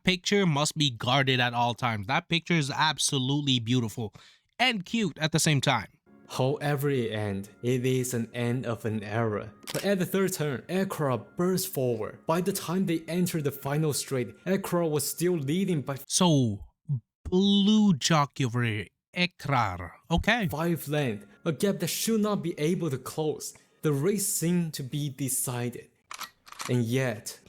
Speaker 2: picture must be guarded at all times. That picture is absolutely beautiful and cute at the same time.
Speaker 3: However it ends, it is an end of an era. But at the third turn, Ekra burst forward. By the time they entered the final straight, Ekra was still leading by
Speaker 2: blue jockey over here, Ekrar. Okay.
Speaker 3: 5 lengths, a gap that should not be able to close. The race seemed to be decided. And yet...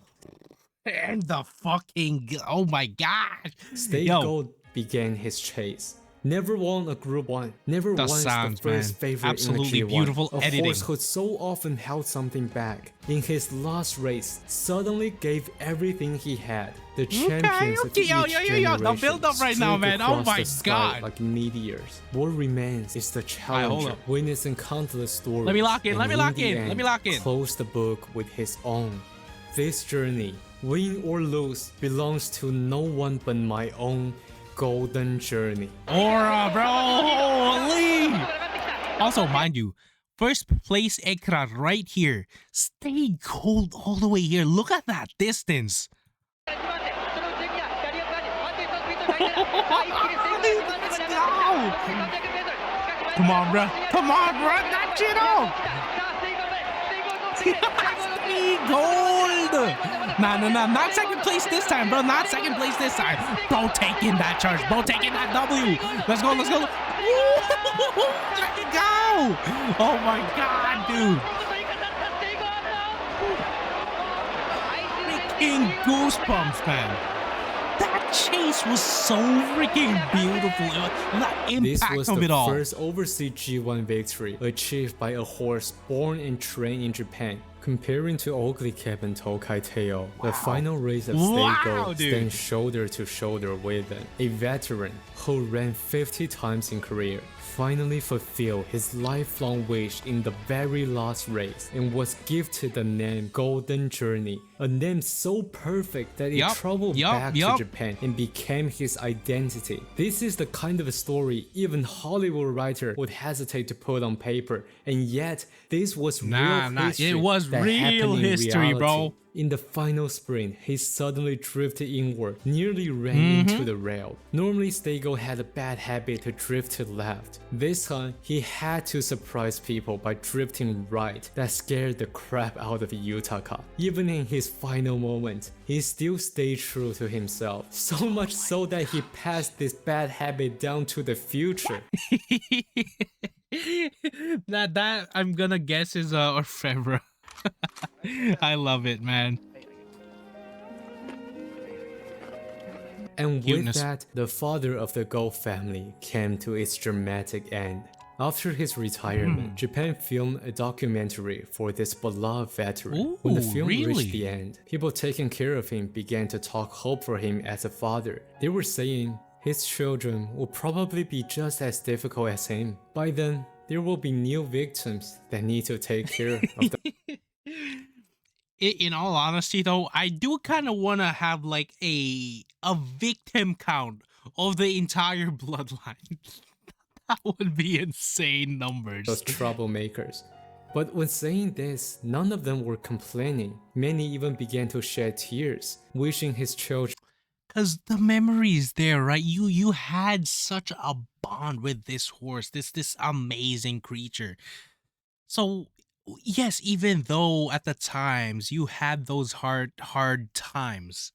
Speaker 2: And the fucking... Oh my gosh.
Speaker 3: Stay Gold began his chase. Never won a Group 1. Never once the first favorite
Speaker 2: absolutely
Speaker 3: in a G1.
Speaker 2: Beautiful
Speaker 3: a
Speaker 2: editing.
Speaker 3: horse who so often held something back. In his last race, suddenly gave everything he had. The champions of each generation
Speaker 2: the build up right now, man. Oh my god.
Speaker 3: Like meteors. What remains is the challenger, witnessing countless stories.
Speaker 2: Let me lock in. Let me lock in.
Speaker 3: Close the book with his own. This journey, win or lose, belongs to no one but my own golden journey.
Speaker 2: Aura, bro. Holy. Also, mind you, first place Ekra right here. Stay Gold all the way here. Look at that distance. Let's go. Come on, bro. Come on, bro. Knock it off. Stay Gold. Nah, not second place this time, bro. Not second place this time. Bro, taking that charge. Bro, taking that W. Let's go. Let it go. Oh my god, dude. Freaking goosebumps, man. That chase was so freaking beautiful. The impact of it all.
Speaker 3: This was the first overseas G1 victory achieved by a horse born and trained in Japan. Comparing to Ugly Cap and Tokai Teo, the final race of Stay Gold stands shoulder to shoulder with a veteran who ran 50 times in career. Finally fulfilled his lifelong wish in the very last race and was gifted the name Golden Journey, a name so perfect that it traveled back to Japan and became his identity. This is the kind of a story even Hollywood writer would hesitate to put on paper, and yet this was real history that
Speaker 2: Real
Speaker 3: happened in
Speaker 2: history,
Speaker 3: reality.
Speaker 2: bro.
Speaker 3: In the final sprint, he suddenly drifted inward, nearly ran into the rail. Normally, Stego had a bad habit to drift to the left. This time, he had to surprise people by drifting right. That scared the crap out of Yutaka. Even in his final moment, he still stayed true to himself. So much so that he passed this bad habit down to the future.
Speaker 2: that I'm gonna guess is Orfebvre. I love it, man.
Speaker 3: And with that, the father of the Gold family came to its dramatic end. After his retirement, Japan filmed a documentary for this beloved veteran.
Speaker 2: Ooh,
Speaker 3: when the film
Speaker 2: really?
Speaker 3: reached the end, people taking care of him began to talk hope for him as a father. They were saying his children will probably be just as difficult as him. By then, there will be new victims that need to take care of the
Speaker 2: In all honesty though, I do kind of want to have like a victim count of the entire bloodline. That would be insane numbers.
Speaker 3: those troublemakers. But when saying this, none of them were complaining. Many even began to shed tears, wishing his children.
Speaker 2: Cause the memory is there, right? You had such a bond with this horse, this amazing creature. So yes, even though at the times you had those hard times,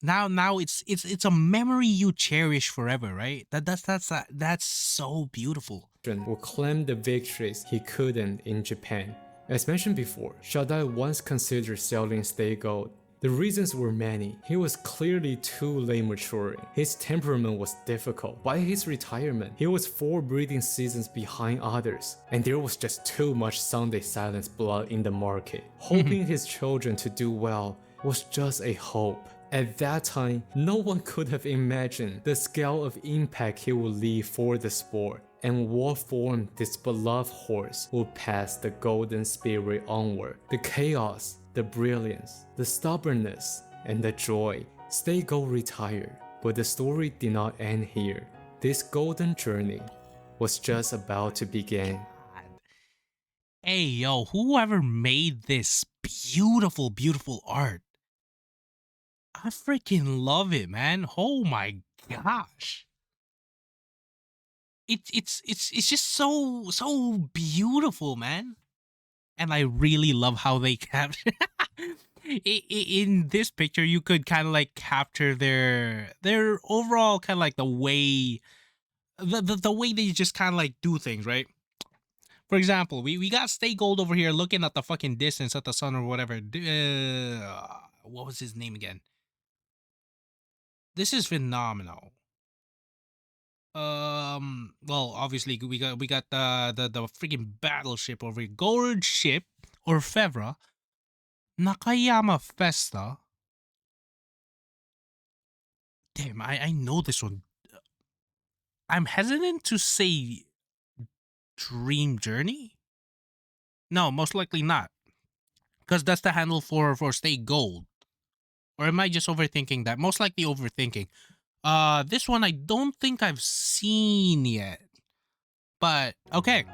Speaker 2: now it's a memory you cherish forever, right? That's so beautiful.
Speaker 3: Will claim the victories he couldn't in Japan. As mentioned before, Shadai once considered selling Stay Gold. The reasons were many. He was clearly too late maturing. His temperament was difficult. By his retirement, he was 4 breeding seasons behind others, and there was just too much Sunday silence blood in the market. Hoping his children to do well was just a hope. At that time, no one could have imagined the scale of impact he would leave for the sport, and what form this beloved horse would pass the golden spirit onward. The chaos, the brilliance, the stubbornness, and the joy. Stay Gold retired, but the story did not end here. This golden journey was just about to begin.
Speaker 2: Hey yo, whoever made this beautiful, beautiful art, I freaking love it, man. Oh my gosh. It's just so beautiful, man. And I really love how they capture in this picture. You could kind of like capture their overall kind of like the way the way they just kind of like do things, right? For example, we got Stay Gold over here looking at the fucking distance at the sun or whatever. What was his name again? This is phenomenal. Well, obviously we got the freaking battleship over here. Gold ship or Orfebvre, Nakayama Festa. Damn, I know this one. I'm hesitant to say Dream Journey. No, most likely not, because that's the handle for Stay Gold. Or am I just overthinking that? Most likely overthinking. This one I don't think I've seen yet. But, okay.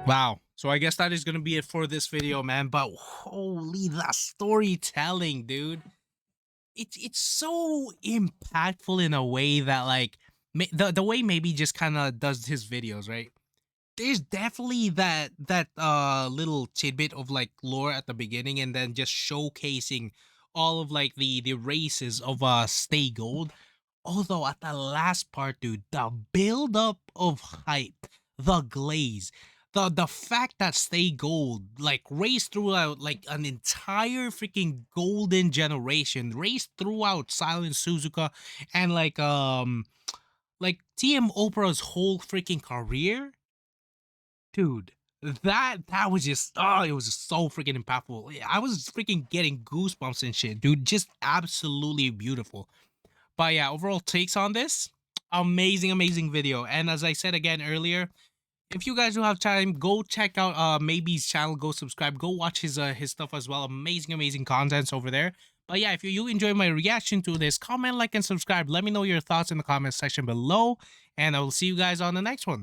Speaker 2: Wow. So I guess that is going to be it for this video, man. But holy, that storytelling, dude. It's so impactful in a way that, like, the way maybe just kind of does his videos, right? There's definitely that little tidbit of like lore at the beginning, and then just showcasing all of like the races of Stay Gold. Although at the last part, dude, the build up of hype, the glaze, the fact that Stay Gold like raced throughout like an entire freaking golden generation, raced throughout Silent Suzuka, and like TM Oprah's whole freaking career. Dude, that was just, it was just so freaking impactful. I was freaking getting goosebumps and shit, dude. Just absolutely beautiful. But yeah, overall takes on this, amazing video. And as I said again earlier, if you guys do have time, go check out Maybe's channel, go subscribe, go watch his stuff as well. Amazing contents over there. But yeah, if you enjoy my reaction to this, comment, like, and subscribe. Let me know your thoughts in the comment section below, and I will see you guys on the next one.